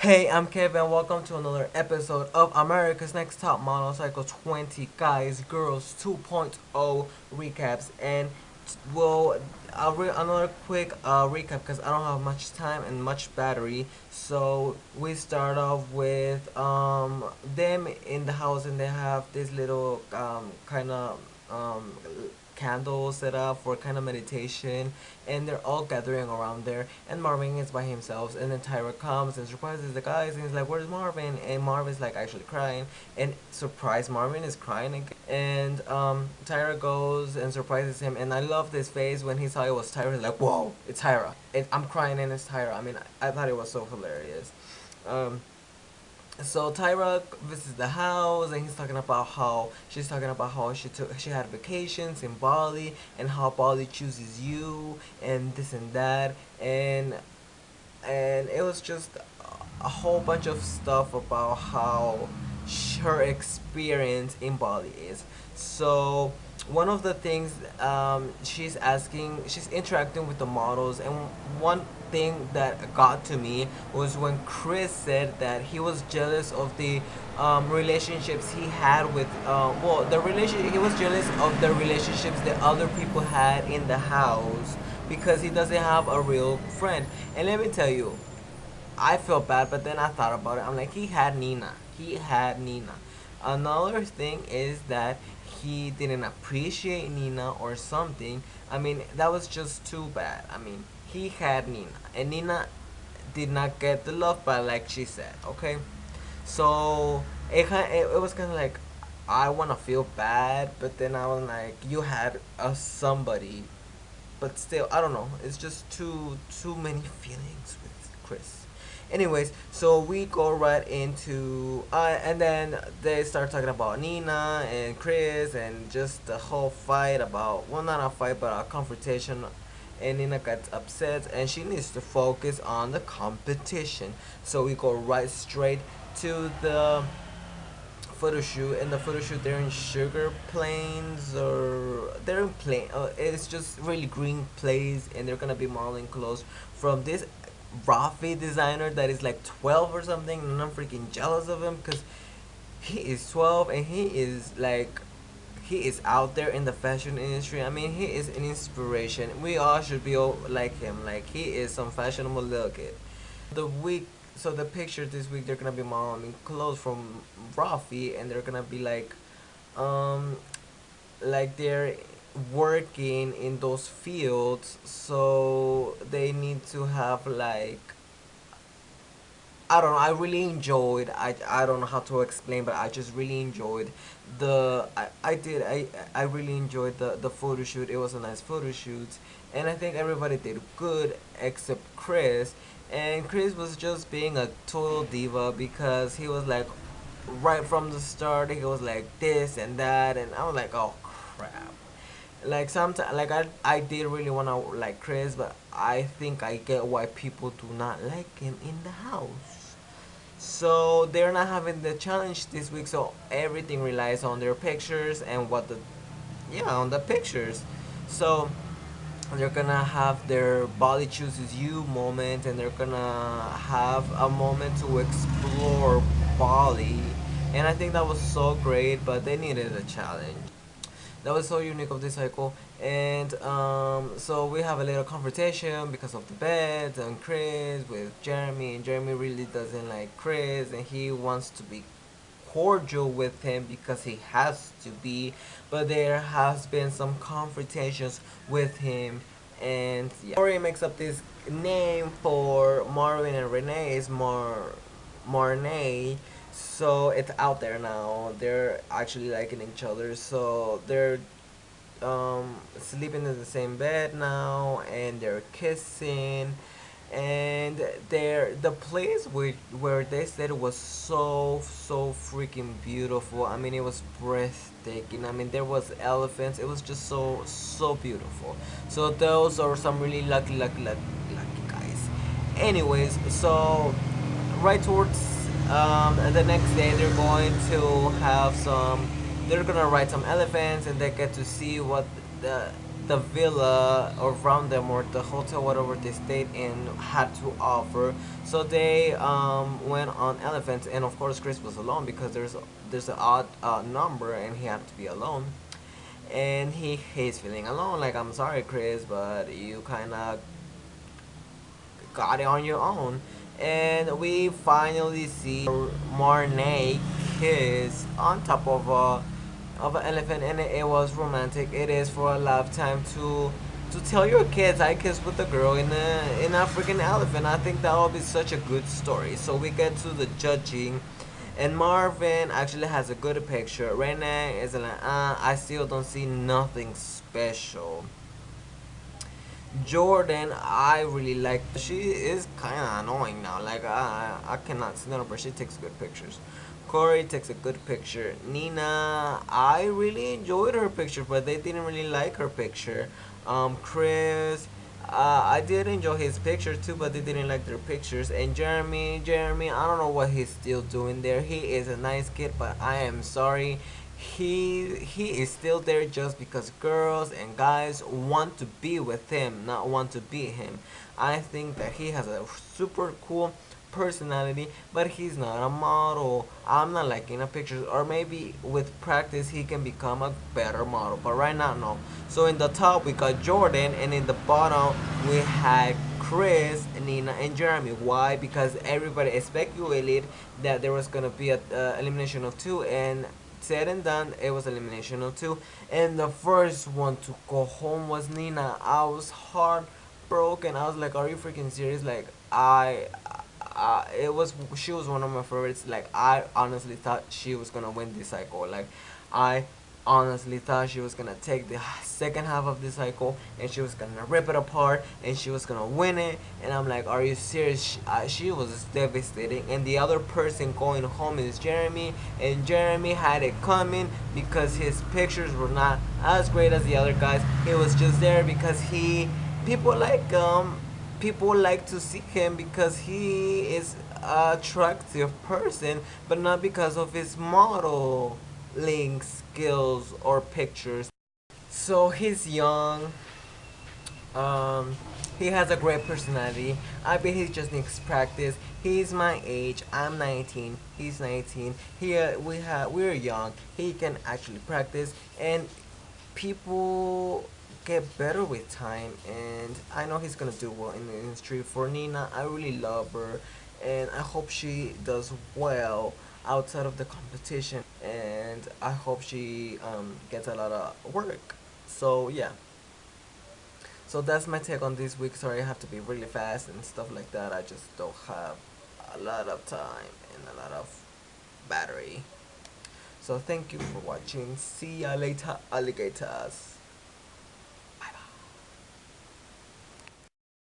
Hey, I'm Kevin. Welcome to another episode of America's Next Top Model Cycle 20 Guys Girls 2.0 recaps. And we'll another quick recap because I don't have much time and much battery. So we start off with them in the house, and they have this little kind of candles set up for kind of meditation, and they're all gathering around there, and Marvin is by himself, and then Tyra comes and surprises the guys, and he's like, where's Marvin? And Marvin's like actually crying, and surprise, Marvin is crying again. And Tyra goes and surprises him, and I love this face when he saw it was Tyra. He's like, whoa, it's Tyra. I'm crying and it's Tyra. I mean, I thought it was so hilarious. um so Tyra visits the house, and she's talking about how she had vacations in Bali, and how Bali chooses you and this and that, and it was just a whole bunch of stuff about how her experience in Bali is. So one of the things, she's interacting with the models, and one thing that got to me was when Chris said that he was jealous of the relationships he had with, he was jealous of the relationships that other people had in the house because he doesn't have a real friend. And let me tell you, I felt bad, but then I thought about it. I'm like, he had Nina. He had Nina. Another thing is that he didn't appreciate Nina or something. I mean, that was just too bad. I mean, he had Nina, and Nina did not get the love back like she said. Okay, so it was kind of like, I want to feel bad, but then I was like, you had a somebody, but still, I don't know. It's just too many feelings with Chris. Anyways, so we go right into and then they start talking about Nina and Chris, and just the whole fight about, well, not a fight but a confrontation, and Nina gets upset and she needs to focus on the competition. So we go right straight to the photo shoot. And the photo shoot, they're in sugar plains, or they're in plain, it's just really green place, and they're gonna be modeling clothes from this Rafi designer that is like 12 or something, and I'm freaking jealous of him because he is 12 and he is out there in the fashion industry. I mean, he is an inspiration. We all should be all like him. Like, he is some fashionable little kid. The week, so the picture this week, they're gonna be modeling clothes from Rafi, and they're gonna be um, like they're working in those fields, so they need to have like, I don't know. I really enjoyed. I don't know how to explain, but I just really enjoyed I really enjoyed the photo shoot. It was a nice photo shoot, and I think everybody did good except Chris. And Chris was just being a total diva because he was like, right from the start, he was like this and that, and I was like, oh crap. Like, sometimes, like, I did really want to like Chris, but I think I get why people do not like him in the house. So they're not having the challenge this week, so everything relies on their pictures and what the, yeah, on the pictures. So they're gonna have their body chooses you moment, and they're gonna have a moment to explore Bali. And I think that was so great, but they needed a challenge. That was so unique of this cycle. And so we have a little confrontation because of the beds and Chris with Jeremy, and Jeremy really doesn't like Chris, and he wants to be cordial with him because he has to be, but there has been some confrontations with him. And yeah, Rory makes up this name for Marvin and Renee. Is Marnay. So it's out there now. They're actually liking each other. So they're sleeping in the same bed now, and they're kissing. And the place where they said it was so freaking beautiful. I mean, it was breathtaking. I mean, there was elephants. It was just so beautiful. So those are some really lucky guys. Anyways, so right towards the next day, they're going to have some, they're gonna ride some elephants, and they get to see what the the villa around them or the hotel whatever they stayed in had to offer. So they went on elephants, and of course Chris was alone because there's an odd number and he had to be alone. And he's feeling alone, like, I'm sorry Chris, but you kind of got it on your own. And we finally see Marnay kiss on top of an elephant, and it was romantic. It is for a lifetime to tell your kids I kissed with a girl in a freaking elephant. I think that would be such a good story. So we get to the judging, and Marvin actually has a good picture. Renee is like, I still don't see nothing special. Jordan, I really like. She is kind of annoying now. Like, I cannot stand her, but she takes good pictures. Corey takes a good picture. Nina, I really enjoyed her picture, but they didn't really like her picture. Chris, I did enjoy his picture too, but they didn't like their pictures. And Jeremy, I don't know what he's still doing there. He is a nice kid, but I am sorry. He is still there just because girls and guys want to be with him, not want to be him. I think that he has a super cool personality, but he's not a model. I'm not liking the pictures, or maybe with practice he can become a better model, but right now no. So in the top we got Jordan, and in the bottom we had Chris, Nina, and Jeremy. Why? Because everybody speculated that there was gonna be a elimination of two, and said and done, it was elimination of two. And the first one to go home was Nina. I was heartbroken. I was like, are you freaking serious? Like, it was, she was one of my favorites. Like, I honestly thought she was gonna win this cycle. Like, I honestly thought she was gonna take the second half of the cycle and she was gonna rip it apart and she was gonna win it. And I'm like, are you serious? She was devastating. And the other person going home is Jeremy, and Jeremy had it coming because his pictures were not as great as the other guys. He was just there because he people like people like to see him because he is a attractive person, but not because of his modeling skills or pictures. So he's young. Um, he has a great personality. I bet he just needs practice. He's my age. I'm 19. He's 19. Here we're young. He can actually practice, and people get better with time. And I know he's gonna do well in the industry. For Nina, I really love her, and I hope she does well outside of the competition. And I hope she gets a lot of work. So yeah. So that's my take on this week. Sorry, I have to be really fast and stuff like that. I just don't have a lot of time and a lot of battery. So thank you for watching. See ya later, alligators.